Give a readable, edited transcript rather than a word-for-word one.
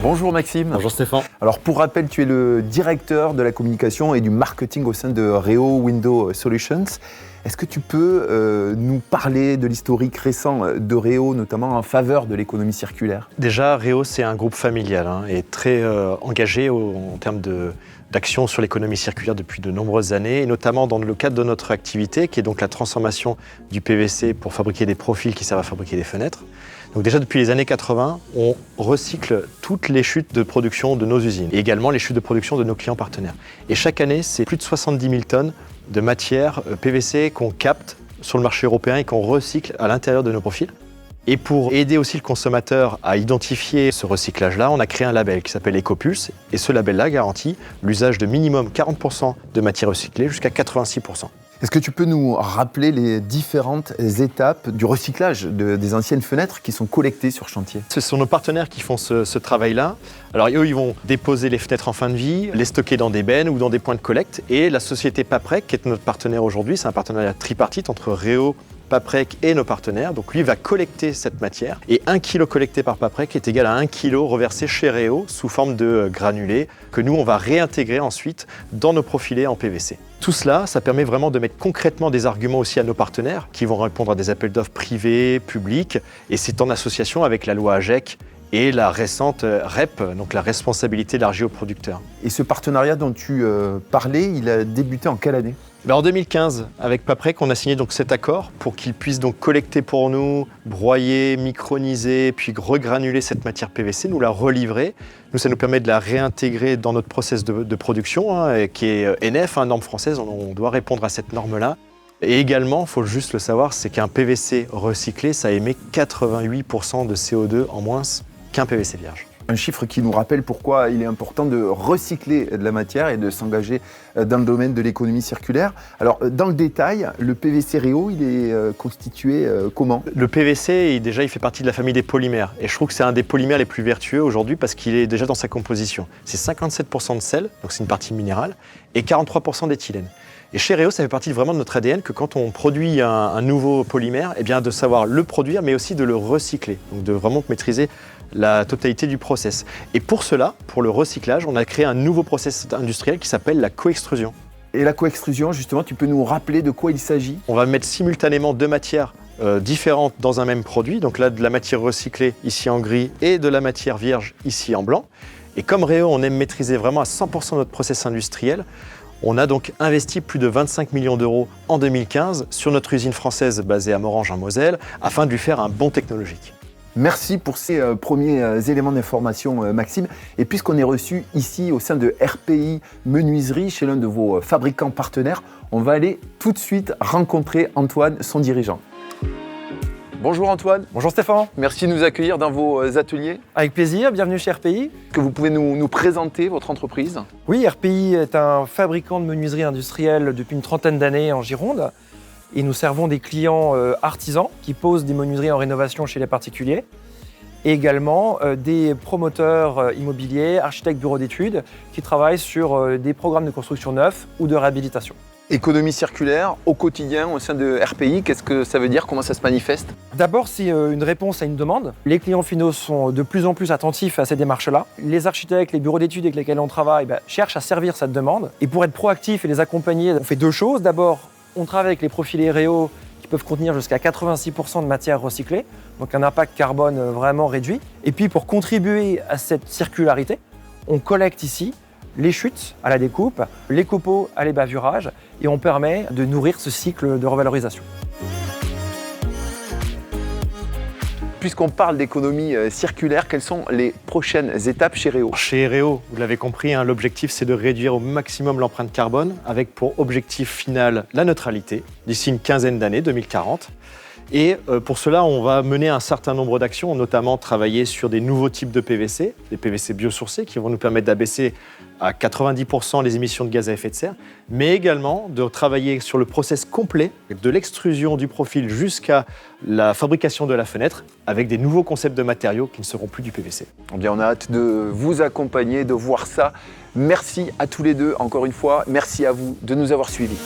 Bonjour Maxime. Bonjour Stéphane. Alors pour rappel, tu es le directeur de la communication et du marketing au sein de Reo Window Solutions. Est-ce que tu peux nous parler de l'historique récent de Reo, notamment en faveur de l'économie circulaire ? Déjà, Reo, c'est un groupe familial et très engagé en termes d'action sur l'économie circulaire depuis de nombreuses années, et notamment dans le cadre de notre activité, qui est donc la transformation du PVC pour fabriquer des profils qui servent à fabriquer des fenêtres. Donc déjà, depuis les années 80, on recycle toutes les chutes de production de nos usines, et également les chutes de production de nos clients partenaires. Et chaque année, c'est plus de 70 000 tonnes de matière PVC qu'on capte sur le marché européen et qu'on recycle à l'intérieur de nos profils. Et pour aider aussi le consommateur à identifier ce recyclage-là, on a créé un label qui s'appelle EcoPulse. Et ce label-là garantit l'usage de minimum 40% de matière recyclée jusqu'à 86%. Est-ce que tu peux nous rappeler les différentes étapes du recyclage des anciennes fenêtres qui sont collectées sur chantier ? Ce sont nos partenaires qui font ce travail-là. Alors eux, ils vont déposer les fenêtres en fin de vie, les stocker dans des bennes ou dans des points de collecte. Et la société Paprec, qui est notre partenaire aujourd'hui, c'est un partenariat tripartite entre Reo, Paprec et nos partenaires. Donc lui va collecter cette matière. Et 1 kg collecté par Paprec est égal à 1 kg reversé chez Reo sous forme de granulés que nous, on va réintégrer ensuite dans nos profilés en PVC. Tout cela, ça permet vraiment de mettre concrètement des arguments aussi à nos partenaires qui vont répondre à des appels d'offres privés, publics. Et c'est en association avec la loi AGEC et la récente REP, donc la responsabilité élargie aux producteurs. Et ce partenariat dont tu parlais, il a débuté en quelle année ? En 2015, avec Paprec, on a signé donc cet accord pour qu'ils puissent donc collecter pour nous, broyer, microniser, puis regranuler cette matière PVC, nous la relivrer. Nous, ça nous permet de la réintégrer dans notre process de production, qui est NF, norme française, on doit répondre à cette norme-là. Et également, il faut juste le savoir, c'est qu'un PVC recyclé, ça émet 88% de CO2 en moins qu'un PVC vierge. Un chiffre qui nous rappelle pourquoi il est important de recycler de la matière et de s'engager dans le domaine de l'économie circulaire. Alors, dans le détail, le PVC Reo, il est constitué comment ? Le PVC, il fait partie de la famille des polymères. Et je trouve que c'est un des polymères les plus vertueux aujourd'hui parce qu'il est déjà dans sa composition. C'est 57% de sel, donc c'est une partie minérale, et 43% d'éthylène. Et chez Reo, ça fait partie vraiment de notre ADN que quand on produit un nouveau polymère, de savoir le produire, mais aussi de le recycler. Donc de vraiment maîtriser la totalité du process. Et pour cela, pour le recyclage, on a créé un nouveau process industriel qui s'appelle la coextrusion. Et la coextrusion, justement, tu peux nous rappeler de quoi il s'agit ? On va mettre simultanément deux matières différentes dans un même produit. Donc là, de la matière recyclée ici en gris et de la matière vierge ici en blanc. Et comme Reo, on aime maîtriser vraiment à 100% notre process industriel, on a donc investi plus de 25 millions d'euros en 2015 sur notre usine française basée à Morhange en Moselle afin de lui faire un bond technologique. Merci pour ces premiers éléments d'information, Maxime. Et puisqu'on est reçu ici au sein de RPI Menuiserie, chez l'un de vos fabricants partenaires, on va aller tout de suite rencontrer Antoine, son dirigeant. Bonjour Antoine. Bonjour Stéphane. Merci de nous accueillir dans vos ateliers. Avec plaisir, bienvenue chez RPI. Que vous pouvez nous présenter votre entreprise ? Oui, RPI est un fabricant de menuiserie industrielle depuis une trentaine d'années en Gironde. Et nous servons des clients artisans qui posent des menuiseries en rénovation chez les particuliers. Et également des promoteurs immobiliers, architectes, bureaux d'études qui travaillent sur des programmes de construction neufs ou de réhabilitation. Économie circulaire au quotidien au sein de RPI, qu'est-ce que ça veut dire ? Comment ça se manifeste ? D'abord, c'est une réponse à une demande. Les clients finaux sont de plus en plus attentifs à ces démarches-là. Les architectes, les bureaux d'études avec lesquels on travaille cherchent à servir cette demande. Et pour être proactifs et les accompagner, on fait deux choses. D'abord, on travaille avec les profilés Reo qui peuvent contenir jusqu'à 86% de matière recyclée, donc un impact carbone vraiment réduit. Et puis pour contribuer à cette circularité, on collecte ici les chutes à la découpe, les copeaux à l'ébavurage, et on permet de nourrir ce cycle de revalorisation. Puisqu'on parle d'économie circulaire, quelles sont les prochaines étapes chez Reo ? Chez Reo, vous l'avez compris, l'objectif c'est de réduire au maximum l'empreinte carbone avec pour objectif final la neutralité d'ici une quinzaine d'années, 2040. Et pour cela, on va mener un certain nombre d'actions, notamment travailler sur des nouveaux types de PVC, des PVC biosourcés qui vont nous permettre d'abaisser à 90% les émissions de gaz à effet de serre, mais également de travailler sur le process complet de l'extrusion du profil jusqu'à la fabrication de la fenêtre avec des nouveaux concepts de matériaux qui ne seront plus du PVC. Eh bien, on a hâte de vous accompagner, de voir ça. Merci à tous les deux, encore une fois. Merci à vous de nous avoir suivis.